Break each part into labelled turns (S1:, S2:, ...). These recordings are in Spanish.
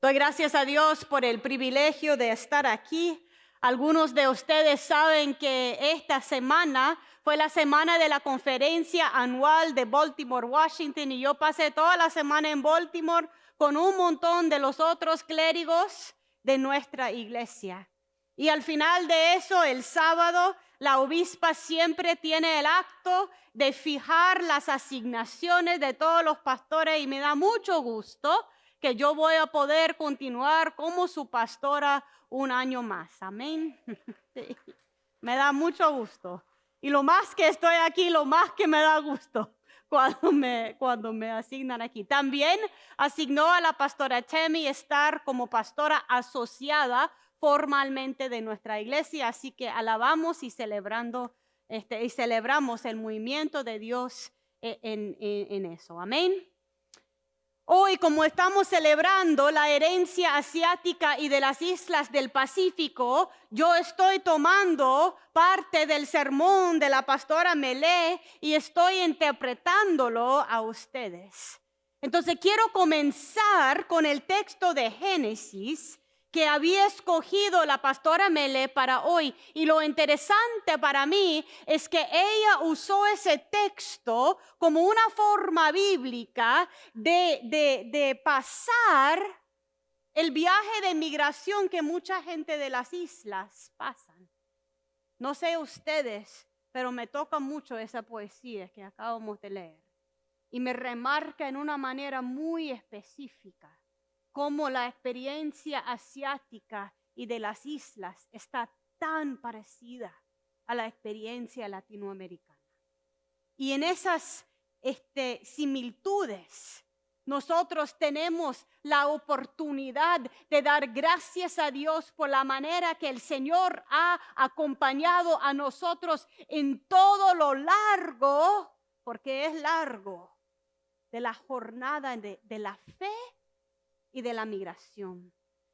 S1: Doy gracias a Dios por el privilegio de estar aquí. Algunos de ustedes saben que esta semana fue la semana de la conferencia anual de Baltimore, Washington, y yo pasé toda la semana en Baltimore con un montón de los otros clérigos de nuestra iglesia. Y al final de eso, el sábado, la obispa siempre tiene el acto de fijar las asignaciones de todos los pastores y me da mucho gusto que yo voy a poder continuar como su pastora un año más. Amén. Sí. Me da mucho gusto. Y lo más que estoy aquí, lo más que me da gusto cuando me asignan aquí. También asignó a la pastora Tammy estar como pastora asociada formalmente de nuestra iglesia. Así que alabamos y celebramos el movimiento de Dios en eso. Amén. Hoy, como estamos celebrando la herencia asiática y de las islas del Pacífico, yo estoy tomando parte del sermón de la pastora Melé y estoy interpretándolo a ustedes. Entonces quiero comenzar con el texto de Génesis que había escogido la pastora Melé para hoy. Y lo interesante para mí es que ella usó ese texto como una forma bíblica de pasar el viaje de migración que mucha gente de las islas pasan. No sé ustedes, pero me toca mucho esa poesía que acabamos de leer. Y me remarca en una manera muy específica cómo la experiencia asiática y de las islas está tan parecida a la experiencia latinoamericana. Y en esas similitudes, nosotros tenemos la oportunidad de dar gracias a Dios por la manera que el Señor ha acompañado a nosotros en todo lo largo, porque es largo, de la jornada de la fe y de la migración.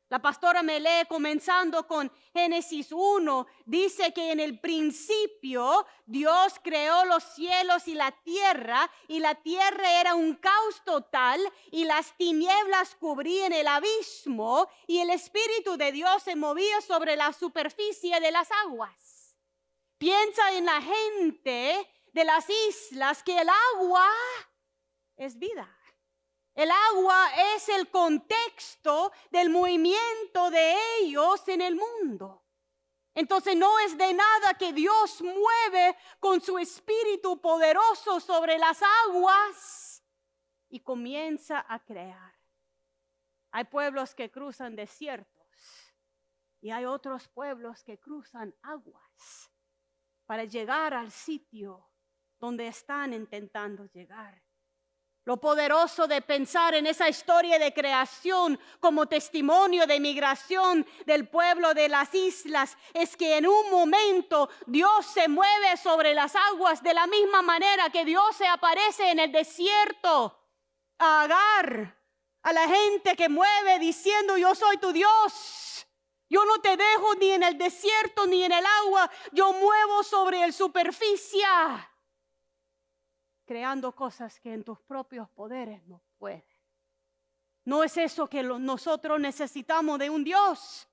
S1: La pastora Melé, comenzando con Génesis 1, dice que en el principio Dios creó los cielos y la tierra era un caos total y las tinieblas cubrían el abismo y el Espíritu de Dios se movía sobre la superficie de las aguas. Piensa en la gente de las islas que el agua es vida. El agua es el contexto del movimiento de ellos en el mundo. Entonces no es de nada que Dios mueve con su espíritu poderoso sobre las aguas y comienza a crear. Hay pueblos que cruzan desiertos y hay otros pueblos que cruzan aguas para llegar al sitio donde están intentando llegar. Lo poderoso de pensar en esa historia de creación como testimonio de migración del pueblo de las islas es que en un momento Dios se mueve sobre las aguas de la misma manera que Dios se aparece en el desierto a Agar, a la gente que mueve diciendo: yo soy tu Dios. Yo no te dejo ni en el desierto ni en el agua. Yo muevo sobre la superficie, creando cosas que en tus propios poderes no pueden. No es eso que nosotros necesitamos de un Dios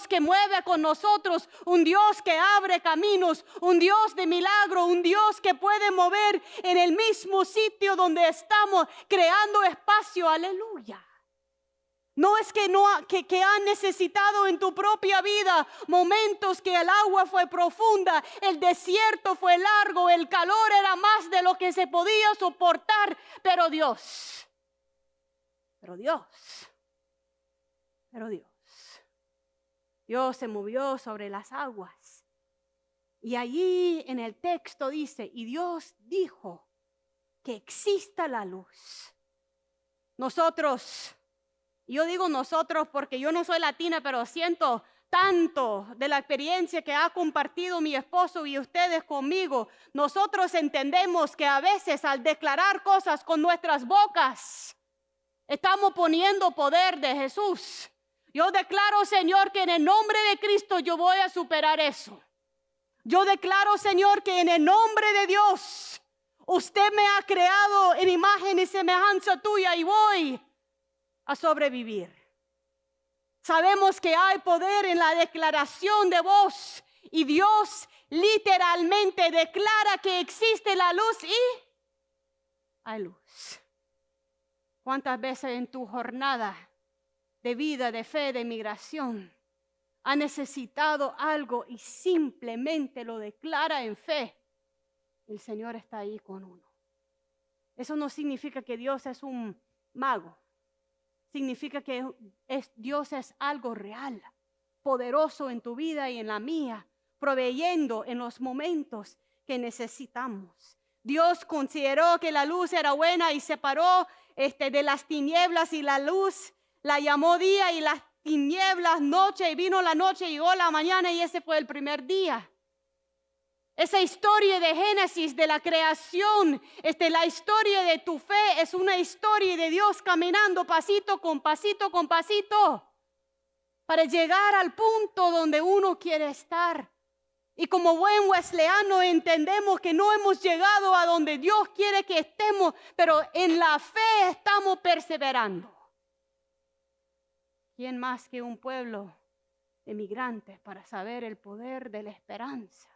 S1: que mueve con nosotros, un Dios que abre caminos, un Dios de milagro, un Dios que puede mover en el mismo sitio donde estamos, creando espacio. Aleluya. No es que han necesitado en tu propia vida momentos que el agua fue profunda, el desierto fue largo, el calor era más de lo que se podía soportar, pero Dios se movió sobre las aguas. Y allí en el texto dice: y Dios dijo que exista la luz. Yo digo nosotros porque yo no soy latina, pero siento tanto de la experiencia que ha compartido mi esposo y ustedes conmigo. Nosotros entendemos que a veces al declarar cosas con nuestras bocas, estamos poniendo poder de Jesús. Yo declaro, Señor, que en el nombre de Cristo yo voy a superar eso. Yo declaro, Señor, que en el nombre de Dios, usted me ha creado en imagen y semejanza tuya y voy a sobrevivir. Sabemos que hay poder en la declaración de voz y Dios literalmente declara que existe la luz y hay luz. ¿Cuántas veces en tu jornada de vida, de fe, de migración, ha necesitado algo y simplemente lo declara en fe? El Señor está ahí con uno. Eso no significa que Dios es un mago. Significa que Dios es algo real, poderoso en tu vida y en la mía, proveyendo en los momentos que necesitamos. Dios consideró que la luz era buena y separó de las tinieblas, y la luz la llamó día y las tinieblas noche, y vino la noche, llegó la mañana, y ese fue el primer día. Esa historia de Génesis, de la creación, la historia de tu fe es una historia de Dios caminando pasito con pasito con pasito para llegar al punto donde uno quiere estar. Y como buen wesleyano entendemos que no hemos llegado a donde Dios quiere que estemos, pero en la fe estamos perseverando. ¿Quién más que un pueblo de migrantes para saber el poder de la esperanza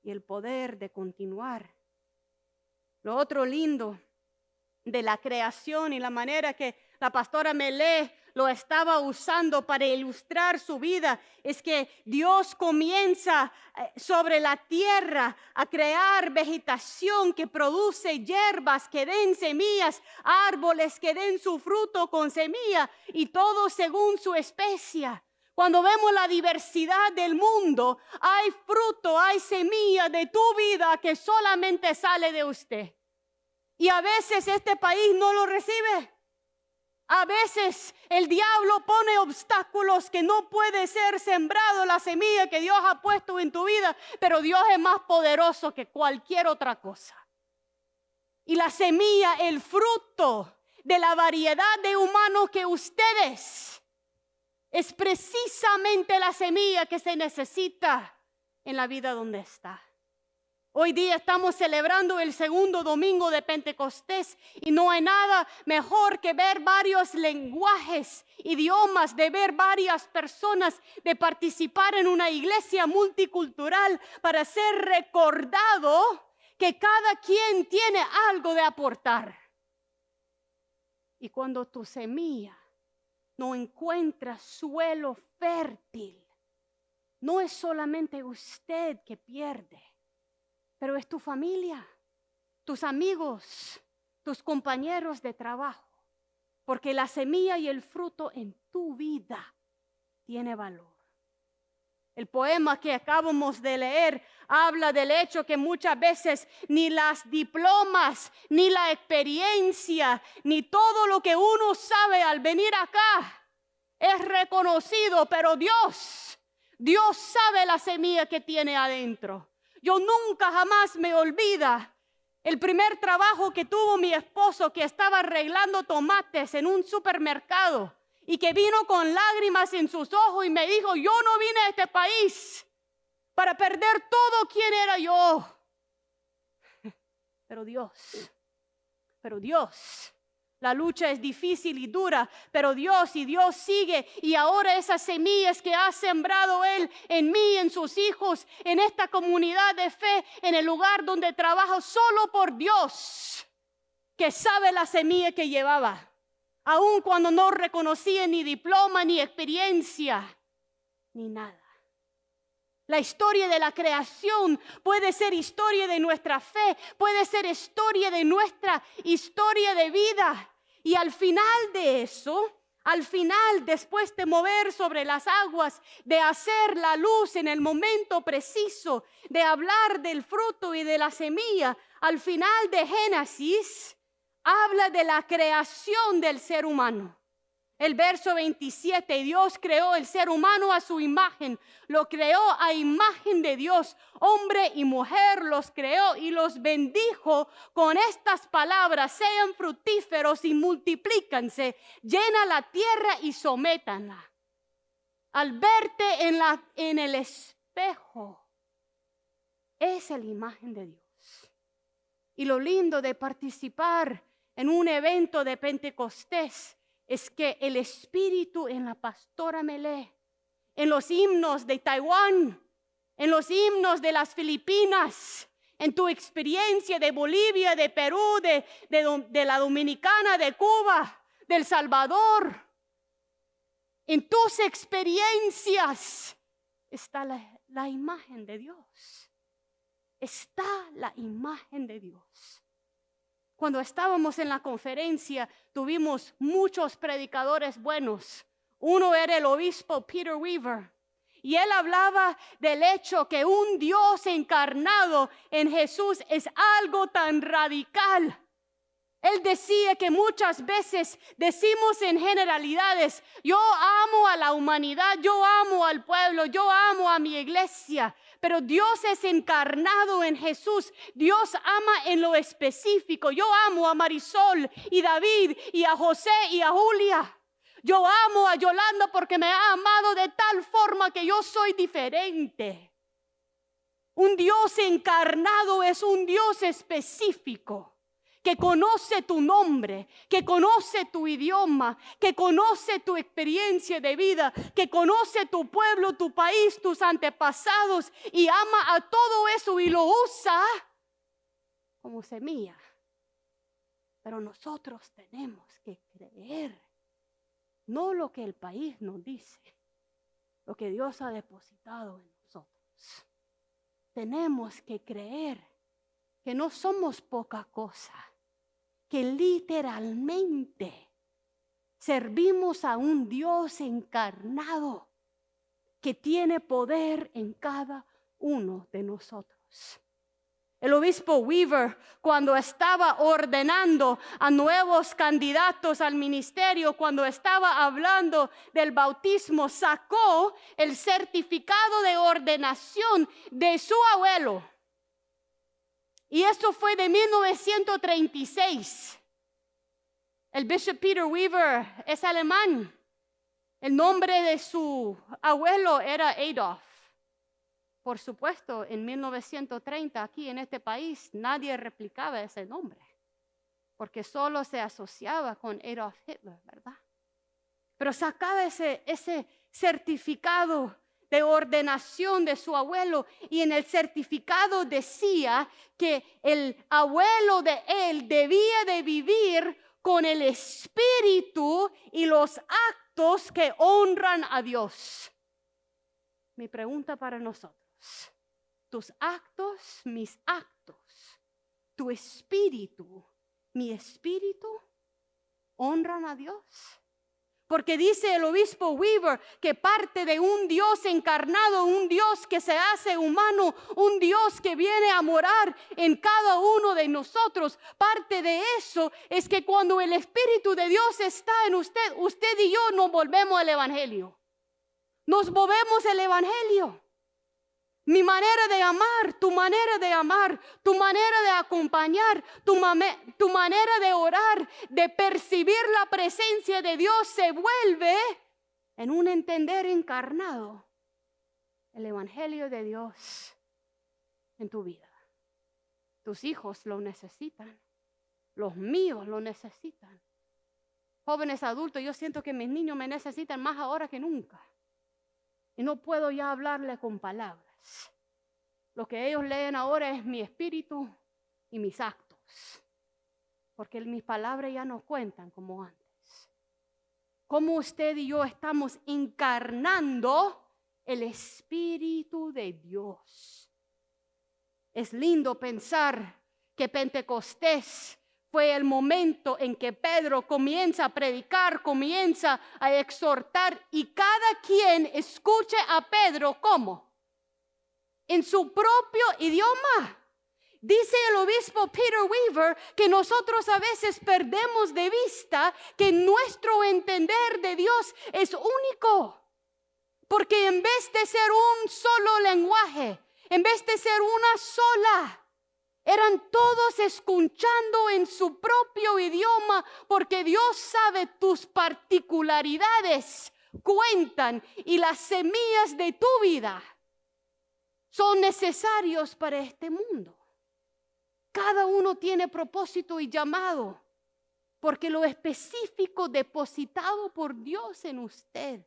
S1: y el poder de continuar? Lo otro lindo de la creación y la manera que la pastora Melé lo estaba usando para ilustrar su vida es que Dios comienza sobre la tierra a crear vegetación que produce hierbas que den semillas, árboles que den su fruto con semilla, y todo según su especie. Cuando vemos la diversidad del mundo, hay fruto, hay semilla de tu vida que solamente sale de usted. Y a veces este país no lo recibe. A veces el diablo pone obstáculos que no puede ser sembrado la semilla que Dios ha puesto en tu vida, pero Dios es más poderoso que cualquier otra cosa. Y la semilla, el fruto de la variedad de humanos que ustedes, es precisamente la semilla que se necesita en la vida donde está. Hoy día estamos celebrando el segundo domingo de Pentecostés y no hay nada mejor que ver varios lenguajes, idiomas, de ver varias personas, de participar en una iglesia multicultural para ser recordado que cada quien tiene algo de aportar. Y cuando tu semilla no encuentra suelo fértil, no es solamente usted que pierde, pero es tu familia, tus amigos, tus compañeros de trabajo, porque la semilla y el fruto en tu vida tiene valor. El poema que acabamos de leer habla del hecho que muchas veces ni las diplomas, ni la experiencia, ni todo lo que uno sabe al venir acá es reconocido, pero Dios sabe la semilla que tiene adentro. Yo nunca jamás me olvida el primer trabajo que tuvo mi esposo, que estaba arreglando tomates en un supermercado y que vino con lágrimas en sus ojos y me dijo: yo no vine a este país para perder todo quien era yo. Pero Dios, la lucha es difícil y dura, pero Dios sigue. Y ahora esas semillas que ha sembrado Él en mí, en sus hijos, en esta comunidad de fe, en el lugar donde trabajo, solo por Dios, que sabe la semilla que llevaba, aun cuando no reconocía ni diploma, ni experiencia, ni nada. La historia de la creación puede ser historia de nuestra fe, puede ser historia de nuestra historia de vida. Y al final de eso, después de mover sobre las aguas, de hacer la luz en el momento preciso, de hablar del fruto y de la semilla, al final de Génesis, habla de la creación del ser humano. El verso 27, Dios creó el ser humano a su imagen, lo creó a imagen de Dios, hombre y mujer los creó y los bendijo con estas palabras: sean fructíferos y multiplícanse, llena la tierra y sométanla. Al verte en el espejo, es la imagen de Dios. Y lo lindo de participar en un evento de Pentecostés es que el espíritu en la pastora Melé, en los himnos de Taiwán, en los himnos de las Filipinas, en tu experiencia de Bolivia, de Perú, de la Dominicana, de Cuba, de El Salvador, en tus experiencias está la imagen de Dios. Está la imagen de Dios. Cuando estábamos en la conferencia, tuvimos muchos predicadores buenos. Uno era el obispo Peter Weaver. Y él hablaba del hecho que un Dios encarnado en Jesús es algo tan radical. Él decía que muchas veces decimos en generalidades, yo amo a la humanidad, yo amo al pueblo, yo amo a mi iglesia. Pero Dios es encarnado en Jesús. Dios ama en lo específico. Yo amo a Marisol y David y a José y a Julia. Yo amo a Yolanda porque me ha amado de tal forma que yo soy diferente. Un Dios encarnado es un Dios específico que conoce tu nombre, que conoce tu idioma, que conoce tu experiencia de vida, que conoce tu pueblo, tu país, tus antepasados y ama a todo eso y lo usa como semilla. Pero nosotros tenemos que creer, no lo que el país nos dice, lo que Dios ha depositado en nosotros. Tenemos que creer que no somos poca cosa, que literalmente servimos a un Dios encarnado que tiene poder en cada uno de nosotros. El obispo Weaver, cuando estaba ordenando a nuevos candidatos al ministerio, cuando estaba hablando del bautismo, sacó el certificado de ordenación de su abuelo. Y eso fue de 1936. El Bishop Peter Weaver es alemán. El nombre de su abuelo era Adolf. Por supuesto, en 1930 aquí en este país nadie replicaba ese nombre, porque solo se asociaba con Adolf Hitler, ¿verdad? Pero sacaba ese certificado de ordenación de su abuelo, y en el certificado decía que el abuelo de él debía de vivir con el espíritu y los actos que honran a Dios. Mi pregunta para nosotros: tus actos, mis actos, tu espíritu, mi espíritu, ¿honran a Dios? Porque dice el obispo Weaver que parte de un Dios encarnado, un Dios que se hace humano, un Dios que viene a morar en cada uno de nosotros. Parte de eso es que cuando el Espíritu de Dios está en usted, usted y yo nos volvemos al Evangelio. Nos movemos el Evangelio. Mi manera de amar, tu manera de amar, tu manera de acompañar, tu manera de orar, de percibir la presencia de Dios se vuelve en un entender encarnado el Evangelio de Dios en tu vida. Tus hijos lo necesitan, los míos lo necesitan. Jóvenes adultos, yo siento que mis niños me necesitan más ahora que nunca. Y no puedo ya hablarle con palabras. Lo que ellos leen ahora es mi espíritu y mis actos. Porque mis palabras ya no cuentan como antes. Como usted y yo estamos encarnando el Espíritu de Dios. Es lindo pensar que Pentecostés fue el momento en que Pedro comienza a predicar, comienza a exhortar, y cada quien escuche a Pedro ¿cómo? En su propio idioma. Dice el obispo Peter Weaver que nosotros a veces perdemos de vista que nuestro entender de Dios es único. Porque en vez de ser un solo lenguaje, en vez de ser una sola, eran todos escuchando en su propio idioma, porque Dios sabe tus particularidades, cuentan, y las semillas de tu vida son necesarios para este mundo. Cada uno tiene propósito y llamado. Porque lo específico depositado por Dios en usted,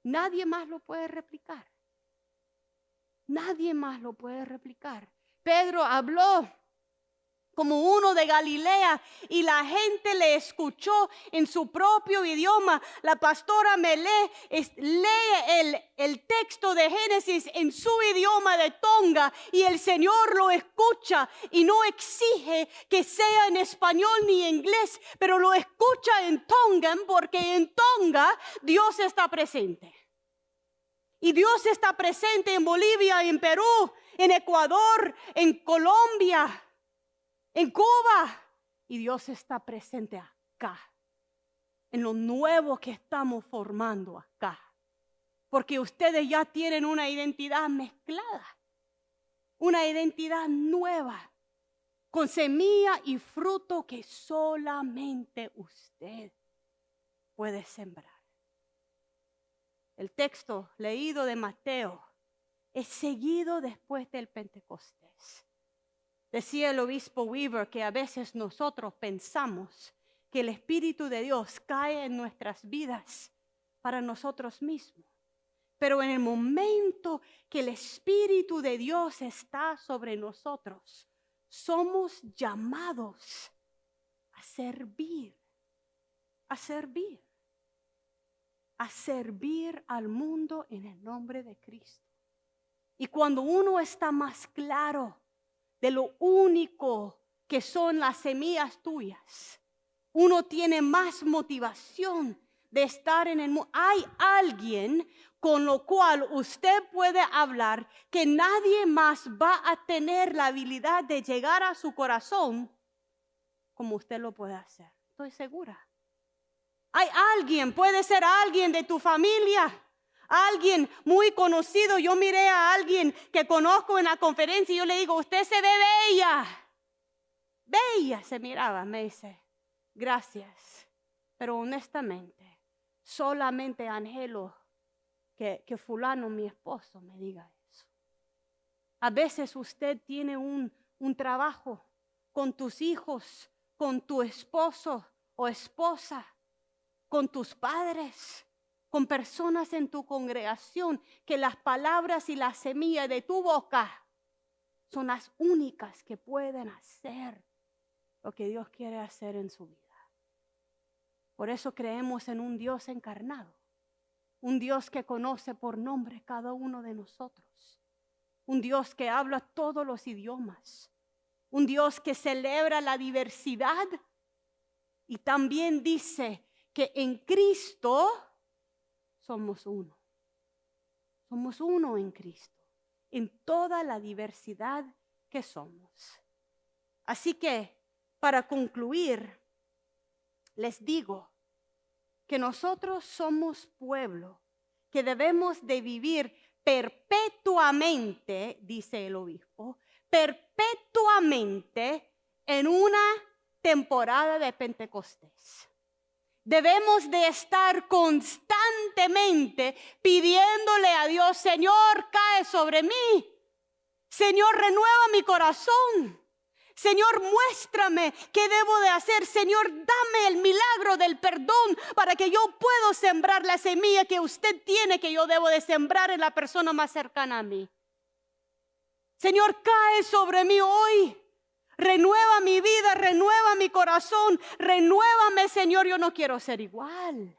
S1: nadie más lo puede replicar. Nadie más lo puede replicar. Pedro habló como uno de Galilea y la gente le escuchó en su propio idioma. La pastora Melé lee el texto de Génesis en su idioma de Tonga y el Señor lo escucha y no exige que sea en español ni inglés, pero lo escucha en Tongan porque en Tonga Dios está presente. Y Dios está presente en Bolivia, en Perú, en Ecuador, en Colombia, en Cuba. Y Dios está presente acá, en lo nuevo que estamos formando acá. Porque ustedes ya tienen una identidad mezclada, una identidad nueva, con semilla y fruto que solamente usted puede sembrar. El texto leído de Mateo es seguido después del Pentecostés. Decía el obispo Weaver que a veces nosotros pensamos que el Espíritu de Dios cae en nuestras vidas para nosotros mismos. Pero en el momento que el Espíritu de Dios está sobre nosotros, somos llamados a servir, a servir. A servir al mundo en el nombre de Cristo. Y cuando uno está más claro de lo único que son las semillas tuyas, uno tiene más motivación de estar en el mundo. Hay alguien con lo cual usted puede hablar que nadie más va a tener la habilidad de llegar a su corazón como usted lo puede hacer. Estoy segura. Hay alguien, puede ser alguien de tu familia, alguien muy conocido. Yo miré a alguien que conozco en la conferencia y yo le digo, usted se ve bella. Bella se miraba, me dice, gracias. Pero honestamente, solamente anhelo que fulano, mi esposo, me diga eso. A veces usted tiene un trabajo con tus hijos, con tu esposo o esposa, con tus padres, con personas en tu congregación, que las palabras y la semilla de tu boca son las únicas que pueden hacer lo que Dios quiere hacer en su vida. Por eso creemos en un Dios encarnado, un Dios que conoce por nombre cada uno de nosotros, un Dios que habla todos los idiomas, un Dios que celebra la diversidad y también dice que en Cristo somos uno. Somos uno en Cristo, en toda la diversidad que somos. Así que, para concluir, les digo que nosotros somos pueblo que debemos de vivir perpetuamente, dice el obispo, perpetuamente en una temporada de Pentecostés. Debemos de estar constantemente pidiéndole a Dios, Señor, cae sobre mí. Señor, renueva mi corazón. Señor, muéstrame qué debo de hacer. Señor, dame el milagro del perdón para que yo pueda sembrar la semilla que usted tiene que yo debo de sembrar en la persona más cercana a mí. Señor, cae sobre mí hoy. Renueva mi vida, renueva mi corazón, renuévame, Señor, yo no quiero ser igual.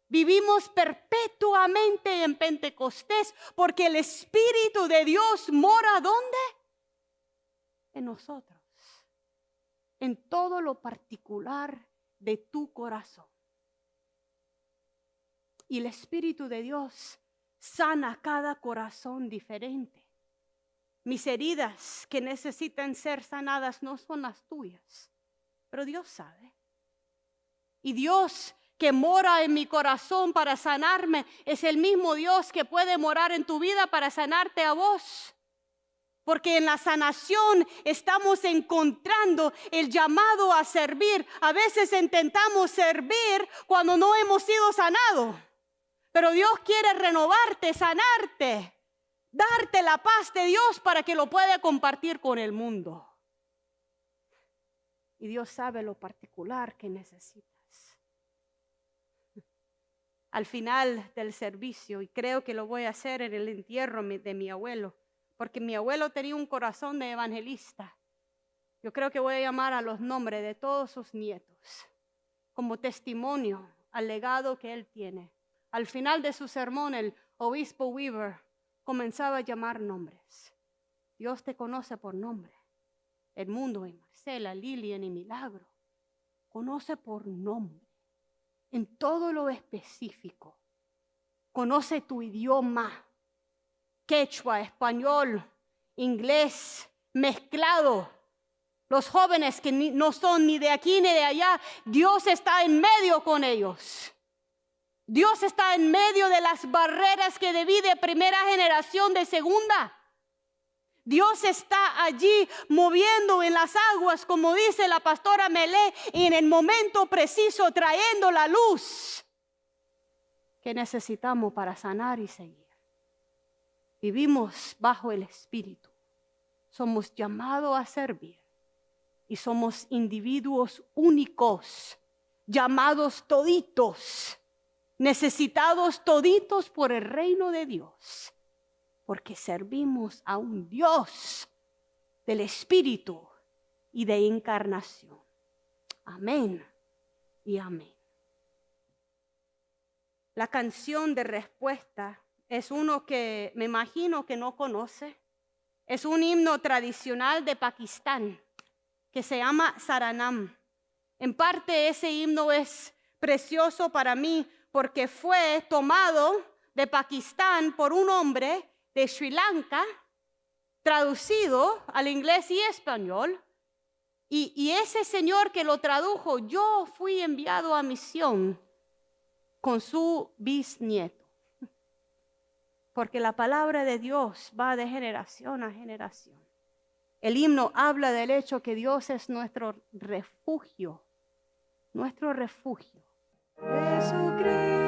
S1: Vivimos perpetuamente en Pentecostés porque el Espíritu de Dios mora ¿dónde? En nosotros, en todo lo particular de tu corazón. Y el Espíritu de Dios sana cada corazón diferente. Mis heridas que necesitan ser sanadas no son las tuyas, pero Dios sabe. Y Dios que mora en mi corazón para sanarme es el mismo Dios que puede morar en tu vida para sanarte a vos. Porque en la sanación estamos encontrando el llamado a servir. A veces intentamos servir cuando no hemos sido sanados. Pero Dios quiere renovarte, sanarte. Darte la paz de Dios para que lo pueda compartir con el mundo. Y Dios sabe lo particular que necesitas. Al final del servicio, y creo que lo voy a hacer en el entierro de mi abuelo, porque mi abuelo tenía un corazón de evangelista. Yo creo que voy a llamar a los nombres de todos sus nietos como testimonio al legado que él tiene. Al final de su sermón, el obispo Weaver comenzaba a llamar nombres. Dios te conoce por nombre. Edmundo y Marcela, Lilian y Milagro. Conoce por nombre. En todo lo específico. Conoce tu idioma. Quechua, español, inglés, mezclado. Los jóvenes que no son ni de aquí ni de allá, Dios está en medio con ellos. Dios está en medio de las barreras que divide primera generación de segunda. Dios está allí moviendo en las aguas, como dice la pastora Melé, y en el momento preciso trayendo la luz que necesitamos para sanar y seguir. Vivimos bajo el Espíritu. Somos llamados a servir. Y somos individuos únicos, llamados toditos, necesitados toditos por el reino de Dios, porque servimos a un Dios del Espíritu y de encarnación. Amén y amén. La canción de respuesta es uno que me imagino que no conoce. Es un himno tradicional de Pakistán que se llama Saranam. En parte ese himno es precioso para mí porque fue tomado de Pakistán por un hombre de Sri Lanka, traducido al inglés y español. Y ese señor que lo tradujo, yo fui enviado a misión con su bisnieto. Porque la palabra de Dios va de generación a generación. El himno habla del hecho que Dios es nuestro refugio. Nuestro refugio. Jesucristo.